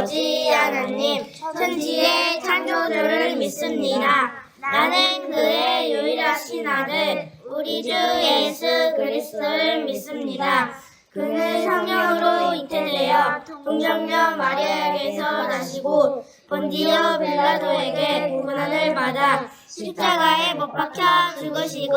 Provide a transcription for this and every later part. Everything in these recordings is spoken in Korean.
아버지 하나님, 천지의 창조주를 믿습니다. 나는 그의 유일하신 아들, 우리 주 예수 그리스도를 믿습니다. 그는 성령으로 잉태되어 동정녀 마리아에게서 나시고 본디오 빌라도에게 고난을 받아 십자가에 못 박혀 죽으시고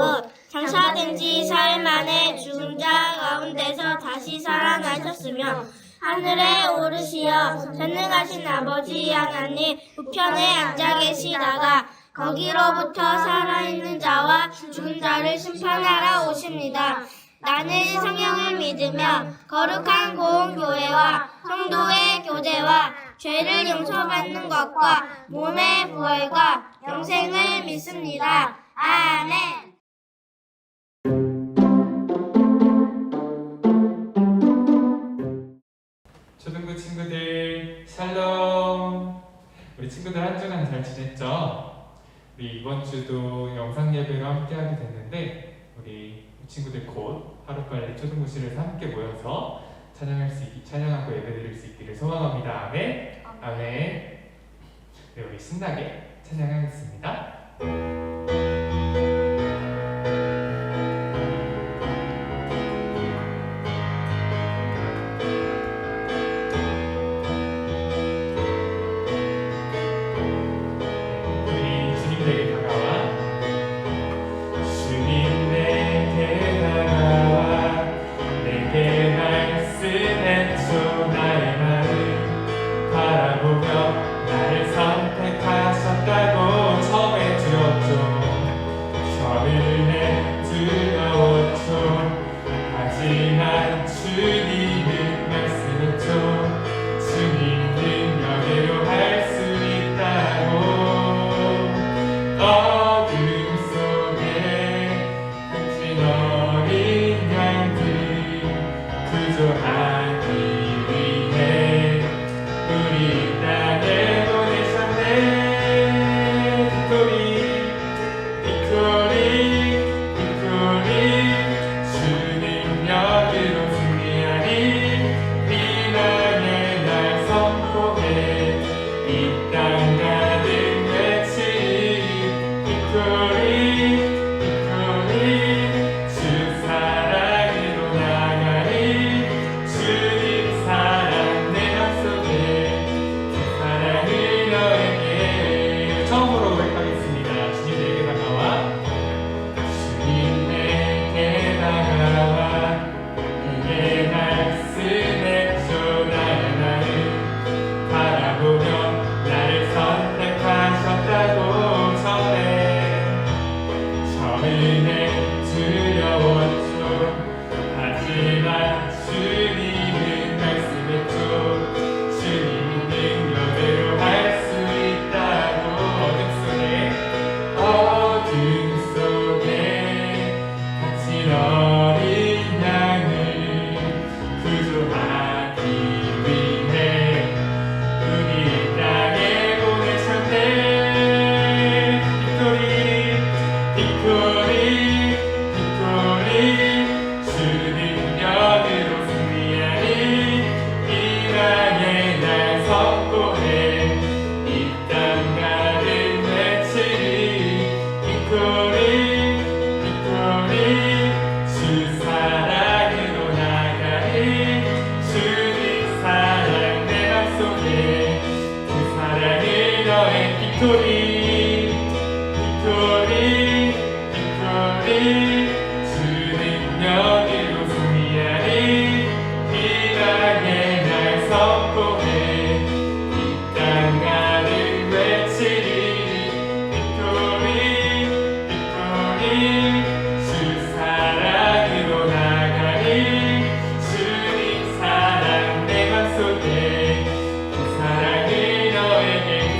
장사된 지 사흘 만에 죽은 자 가운데서 다시 살아나셨으며 하늘에 오르시어 전능하신 아버지 하나님 우편에 앉아 계시다가 거기로부터 살아있는 자와 죽은 자를 심판하러 오십니다. 나는 성령을 믿으며 거룩한 공교회와 성도의 교제와 죄를 용서받는 것과 몸의 부활과 영생을 믿습니다. 아멘. 초등부 친구들 샬롬. 우리 친구들 한 주간 잘 지냈죠? 우리 이번 주도 영상 예배로 함께 하게 됐는데 우리 친구들 곧 하루빨리 초등부실에서 함께 모여서 찬양하고 예배드릴 수 있기를 소망합니다. 아멘. 아멘. 네, 우리 신나게 찬양하겠습니다. 그 사랑을 너에게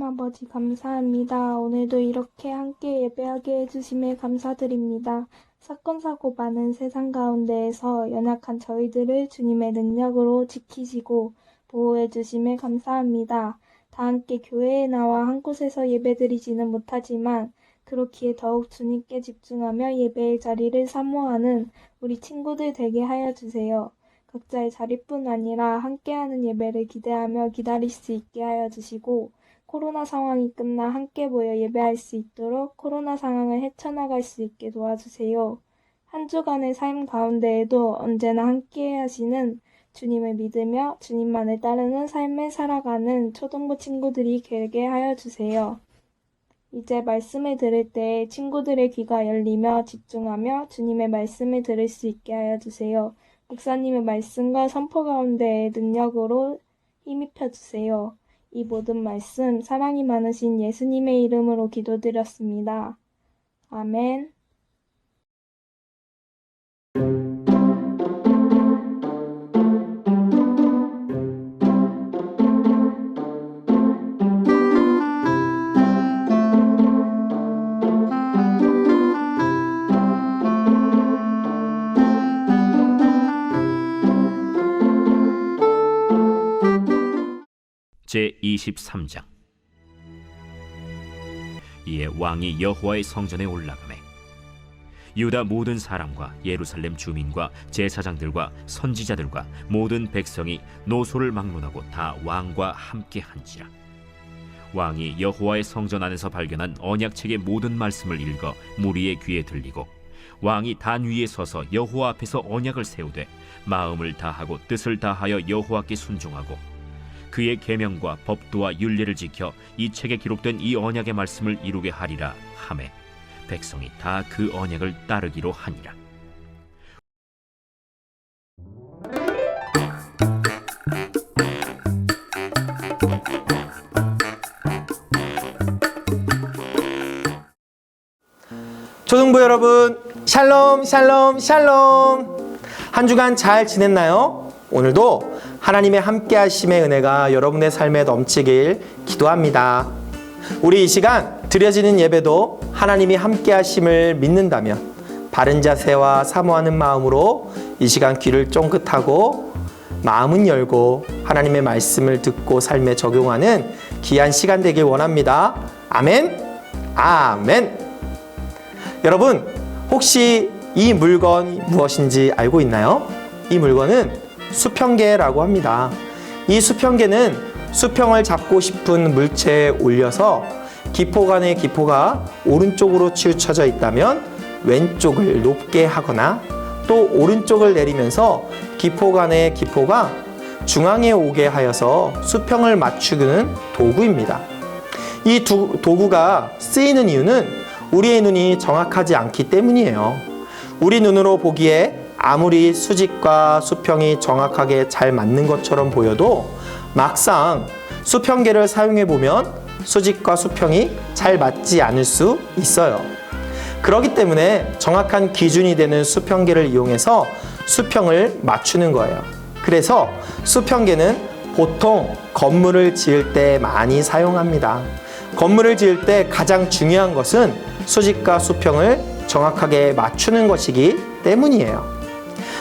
아버지 감사합니다. 오늘도 이렇게 함께 예배하게 해주심에 감사드립니다. 사건 사고 많은 세상 가운데에서 연약한 저희들을 주님의 능력으로 지키시고 보호해 주심에 감사합니다. 다 함께 교회에 나와 한 곳에서 예배드리지는 못하지만 그렇기에 더욱 주님께 집중하며 예배의 자리를 사모하는 우리 친구들 되게 하여 주세요. 각자의 자리뿐 아니라 함께하는 예배를 기대하며 기다릴 수 있게 하여 주시고 코로나 상황이 끝나 함께 모여 예배할 수 있도록 코로나 상황을 헤쳐나갈 수 있게 도와주세요. 한 주간의 삶 가운데에도 언제나 함께 하시는 주님을 믿으며 주님만을 따르는 삶을 살아가는 초등부 친구들이 되게 하여 주세요. 이제 말씀을 들을 때 친구들의 귀가 열리며 집중하며 주님의 말씀을 들을 수 있게 하여 주세요. 목사님의 말씀과 선포 가운데의 능력으로 힘입혀 주세요. 이 모든 말씀 사랑이 많으신 예수님의 이름으로 기도드렸습니다. 아멘. 제23장. 이에 왕이 여호와의 성전에 올라가매 유다 모든 사람과 예루살렘 주민과 제사장들과 선지자들과 모든 백성이 노소를 막론하고 다 왕과 함께 한지라. 왕이 여호와의 성전 안에서 발견한 언약책의 모든 말씀을 읽어 무리의 귀에 들리고 왕이 단 위에 서서 여호와 앞에서 언약을 세우되 마음을 다하고 뜻을 다하여 여호와께 순종하고 그의 계명과 법도와 율례를 지켜 이 책에 기록된 이 언약의 말씀을 이루게 하리라 하매 백성이 다 그 언약을 따르기로 하니라. 초등부 여러분, 샬롬 샬롬 샬롬. 한 주간 잘 지냈나요? 오늘도 하나님의 함께 하심의 은혜가 여러분의 삶에 넘치길 기도합니다. 우리 이 시간 드려지는 예배도 하나님이 함께 하심을 믿는다면 바른 자세와 사모하는 마음으로 이 시간 귀를 쫑긋하고 마음은 열고 하나님의 말씀을 듣고 삶에 적용하는 귀한 시간 되길 원합니다. 아멘. 아멘. 여러분, 혹시 이 물건이 무엇인지 알고 있나요? 이 물건은 수평계라고 합니다. 이 수평계는 수평을 잡고 싶은 물체에 올려서 기포간의 기포가 오른쪽으로 치우쳐져 있다면 왼쪽을 높게 하거나 또 오른쪽을 내리면서 기포간의 기포가 중앙에 오게 하여서 수평을 맞추는 도구입니다. 이 도구가 쓰이는 이유는 우리의 눈이 정확하지 않기 때문이에요. 우리 눈으로 보기에 아무리 수직과 수평이 정확하게 잘 맞는 것처럼 보여도 막상 수평계를 사용해 보면 수직과 수평이 잘 맞지 않을 수 있어요. 그렇기 때문에 정확한 기준이 되는 수평계를 이용해서 수평을 맞추는 거예요. 그래서 수평계는 보통 건물을 지을 때 많이 사용합니다. 건물을 지을 때 가장 중요한 것은 수직과 수평을 정확하게 맞추는 것이기 때문이에요.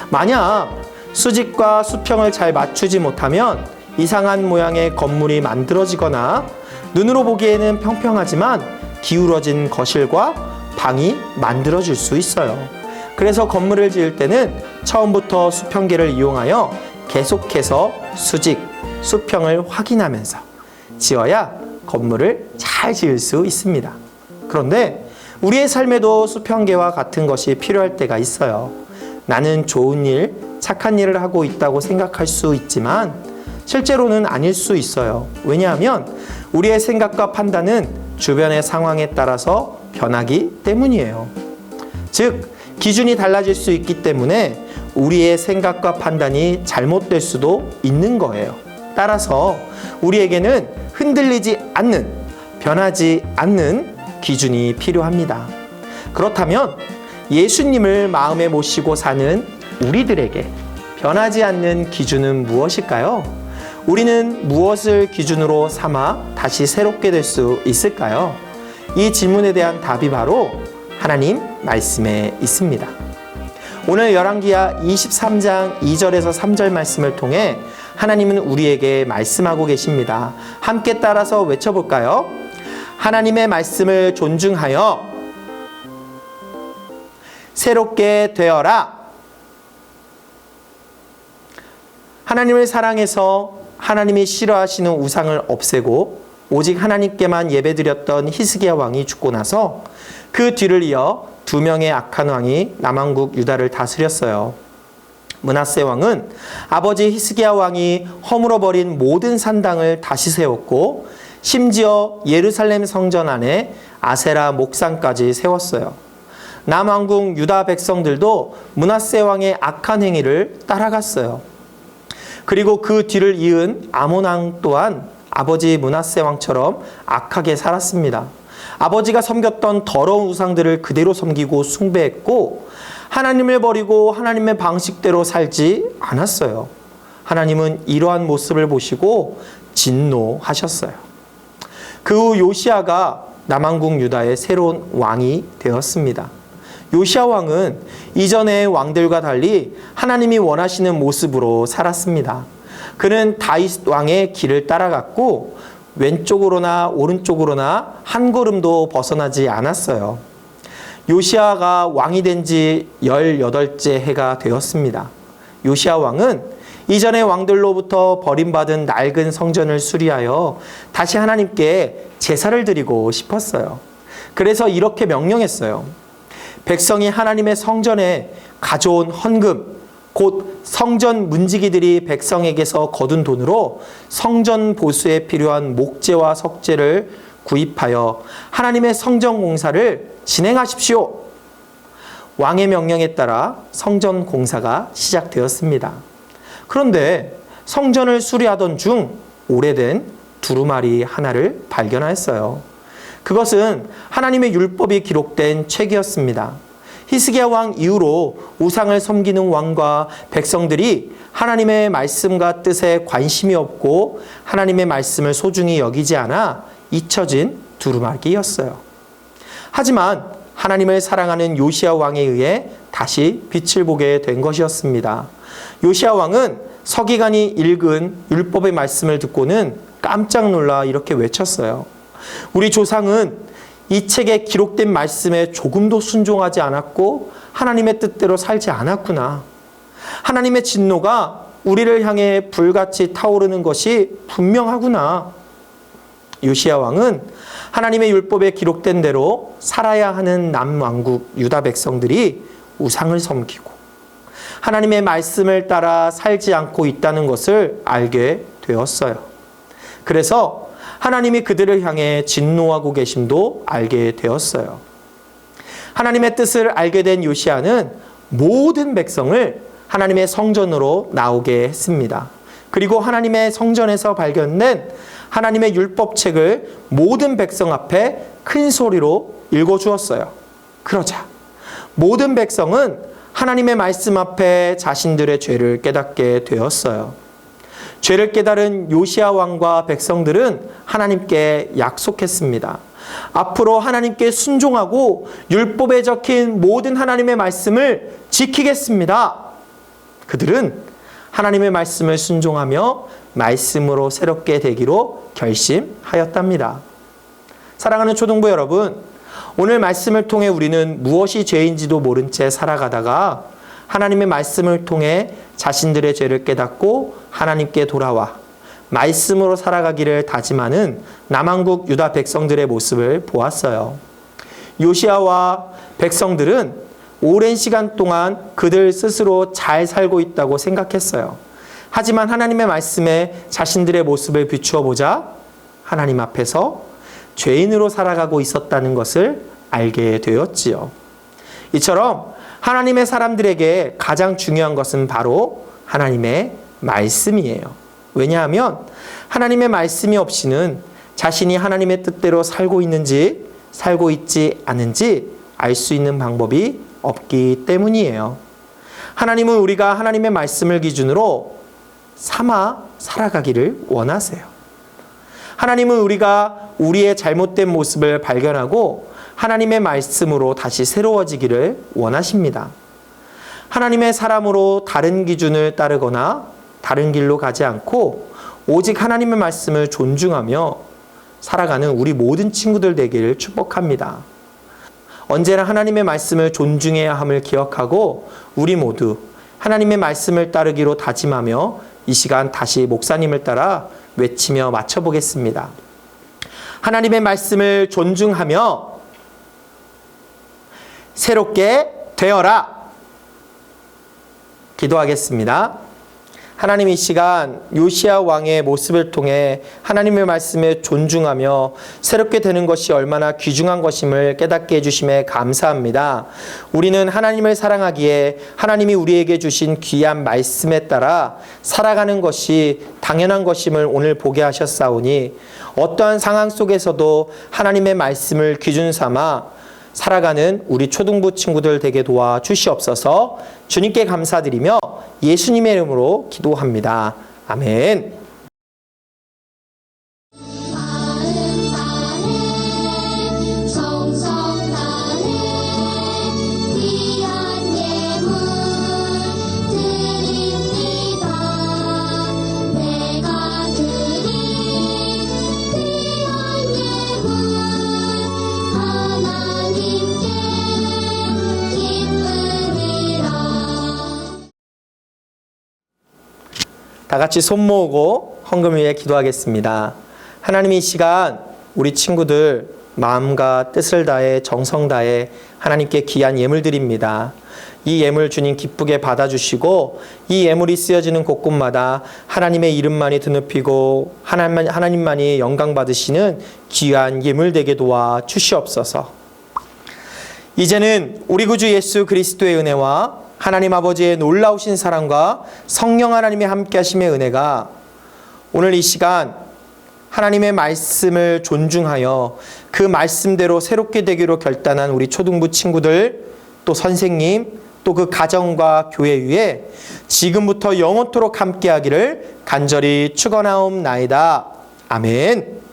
만약 수직과 수평을 잘 맞추지 못하면 이상한 모양의 건물이 만들어지거나 눈으로 보기에는 평평하지만 기울어진 거실과 방이 만들어질 수 있어요. 그래서 건물을 지을 때는 처음부터 수평계를 이용하여 계속해서 수직, 수평을 확인하면서 지어야 건물을 잘 지을 수 있습니다. 그런데 우리의 삶에도 수평계와 같은 것이 필요할 때가 있어요. 나는 좋은 일, 착한 일을 하고 있다고 생각할 수 있지만 실제로는 아닐 수 있어요. 왜냐하면 우리의 생각과 판단은 주변의 상황에 따라서 변하기 때문이에요. 즉, 기준이 달라질 수 있기 때문에 우리의 생각과 판단이 잘못될 수도 있는 거예요. 따라서 우리에게는 흔들리지 않는, 변하지 않는 기준이 필요합니다. 그렇다면 예수님을 마음에 모시고 사는 우리들에게 변하지 않는 기준은 무엇일까요? 우리는 무엇을 기준으로 삼아 다시 새롭게 될 수 있을까요? 이 질문에 대한 답이 바로 하나님 말씀에 있습니다. 오늘 열왕기하 23장 2절에서 3절 말씀을 통해 하나님은 우리에게 말씀하고 계십니다. 함께 따라서 외쳐볼까요? 하나님의 말씀을 존중하여 새롭게 되어라. 하나님을 사랑해서 하나님이 싫어하시는 우상을 없애고 오직 하나님께만 예배드렸던 히스기야 왕이 죽고 나서 그 뒤를 이어 2명의 악한 왕이 남왕국 유다를 다스렸어요. 므낫세 왕은 아버지 히스기야 왕이 허물어버린 모든 산당을 다시 세웠고 심지어 예루살렘 성전 안에 아세라 목상까지 세웠어요. 남왕국 유다 백성들도 므낫세 왕의 악한 행위를 따라갔어요. 그리고 그 뒤를 이은 아몬 왕 또한 아버지 므낫세 왕처럼 악하게 살았습니다. 아버지가 섬겼던 더러운 우상들을 그대로 섬기고 숭배했고 하나님을 버리고 하나님의 방식대로 살지 않았어요. 하나님은 이러한 모습을 보시고 진노하셨어요. 그 후 요시야가 남왕국 유다의 새로운 왕이 되었습니다. 요시야 왕은 이전의 왕들과 달리 하나님이 원하시는 모습으로 살았습니다. 그는 다윗 왕의 길을 따라갔고 왼쪽으로나 오른쪽으로나 한 걸음도 벗어나지 않았어요. 요시야가 왕이 된 지 18째 해가 되었습니다. 요시야 왕은 이전의 왕들로부터 버림받은 낡은 성전을 수리하여 다시 하나님께 제사를 드리고 싶었어요. 그래서 이렇게 명령했어요. 백성이 하나님의 성전에 가져온 헌금, 곧 성전 문지기들이 백성에게서 거둔 돈으로 성전 보수에 필요한 목재와 석재를 구입하여 하나님의 성전 공사를 진행하십시오. 왕의 명령에 따라 성전 공사가 시작되었습니다. 그런데 성전을 수리하던 중 오래된 두루마리 하나를 발견하였어요. 그것은 하나님의 율법이 기록된 책이었습니다. 히스기야 왕 이후로 우상을 섬기는 왕과 백성들이 하나님의 말씀과 뜻에 관심이 없고 하나님의 말씀을 소중히 여기지 않아 잊혀진 두루마기였어요. 하지만 하나님을 사랑하는 요시야 왕에 의해 다시 빛을 보게 된 것이었습니다. 요시야 왕은 서기관이 읽은 율법의 말씀을 듣고는 깜짝 놀라 이렇게 외쳤어요. 우리 조상은 이 책에 기록된 말씀에 조금도 순종하지 않았고 하나님의 뜻대로 살지 않았구나. 하나님의 진노가 우리를 향해 불같이 타오르는 것이 분명하구나. 요시야 왕은 하나님의 율법에 기록된 대로 살아야 하는 남왕국 유다 백성들이 우상을 섬기고 하나님의 말씀을 따라 살지 않고 있다는 것을 알게 되었어요. 그래서 하나님이 그들을 향해 진노하고 계심도 알게 되었어요. 하나님의 뜻을 알게 된 요시야는 모든 백성을 하나님의 성전으로 나오게 했습니다. 그리고 하나님의 성전에서 발견된 하나님의 율법책을 모든 백성 앞에 큰 소리로 읽어주었어요. 그러자 모든 백성은 하나님의 말씀 앞에 자신들의 죄를 깨닫게 되었어요. 죄를 깨달은 요시야 왕과 백성들은 하나님께 약속했습니다. 앞으로 하나님께 순종하고 율법에 적힌 모든 하나님의 말씀을 지키겠습니다. 그들은 하나님의 말씀을 순종하며 말씀으로 새롭게 되기로 결심하였답니다. 사랑하는 초등부 여러분, 오늘 말씀을 통해 우리는 무엇이 죄인지도 모른 채 살아가다가 하나님의 말씀을 통해 자신들의 죄를 깨닫고 하나님께 돌아와 말씀으로 살아가기를 다짐하는 남왕국 유다 백성들의 모습을 보았어요. 요시야와 백성들은 오랜 시간 동안 그들 스스로 잘 살고 있다고 생각했어요. 하지만 하나님의 말씀에 자신들의 모습을 비추어 보자 하나님 앞에서 죄인으로 살아가고 있었다는 것을 알게 되었지요. 이처럼 하나님의 사람들에게 가장 중요한 것은 바로 하나님의 말씀이에요. 왜냐하면 하나님의 말씀이 없이는 자신이 하나님의 뜻대로 살고 있는지 살고 있지 않은지 알 수 있는 방법이 없기 때문이에요. 하나님은 우리가 하나님의 말씀을 기준으로 삼아 살아가기를 원하세요. 하나님은 우리가 우리의 잘못된 모습을 발견하고 하나님의 말씀으로 다시 새로워지기를 원하십니다. 하나님의 사람으로 다른 기준을 따르거나 다른 길로 가지 않고 오직 하나님의 말씀을 존중하며 살아가는 우리 모든 친구들 되기를 축복합니다. 언제나 하나님의 말씀을 존중해야 함을 기억하고 우리 모두 하나님의 말씀을 따르기로 다짐하며 이 시간 다시 목사님을 따라 외치며 마쳐보겠습니다. 하나님의 말씀을 존중하며 새롭게 되어라. 기도하겠습니다. 하나님, 이 시간 요시야 왕의 모습을 통해 하나님의 말씀을 존중하며 새롭게 되는 것이 얼마나 귀중한 것임을 깨닫게 해주심에 감사합니다. 우리는 하나님을 사랑하기에 하나님이 우리에게 주신 귀한 말씀에 따라 살아가는 것이 당연한 것임을 오늘 보게 하셨사오니 어떠한 상황 속에서도 하나님의 말씀을 기준 삼아 살아가는 우리 초등부 친구들 되게 도와 주시옵소서. 주님께 감사드리며 예수님의 이름으로 기도합니다. 아멘. 다 같이 손 모으고 헌금 위에 기도하겠습니다. 하나님, 이 시간 우리 친구들 마음과 뜻을 다해 정성 다해 하나님께 귀한 예물 드립니다. 이 예물 주님 기쁘게 받아주시고 이 예물이 쓰여지는 곳곳마다 하나님의 이름만이 드높이고 하나님만이 영광 받으시는 귀한 예물 되게 도와 주시옵소서. 이제는 우리 구주 예수 그리스도의 은혜와 하나님 아버지의 놀라우신 사랑과 성령 하나님의 함께 하심의 은혜가 오늘 이 시간 하나님의 말씀을 존중하여 그 말씀대로 새롭게 되기로 결단한 우리 초등부 친구들, 또 선생님, 또 그 가정과 교회 위에 지금부터 영원토록 함께 하기를 간절히 축원하옵나이다. 아멘.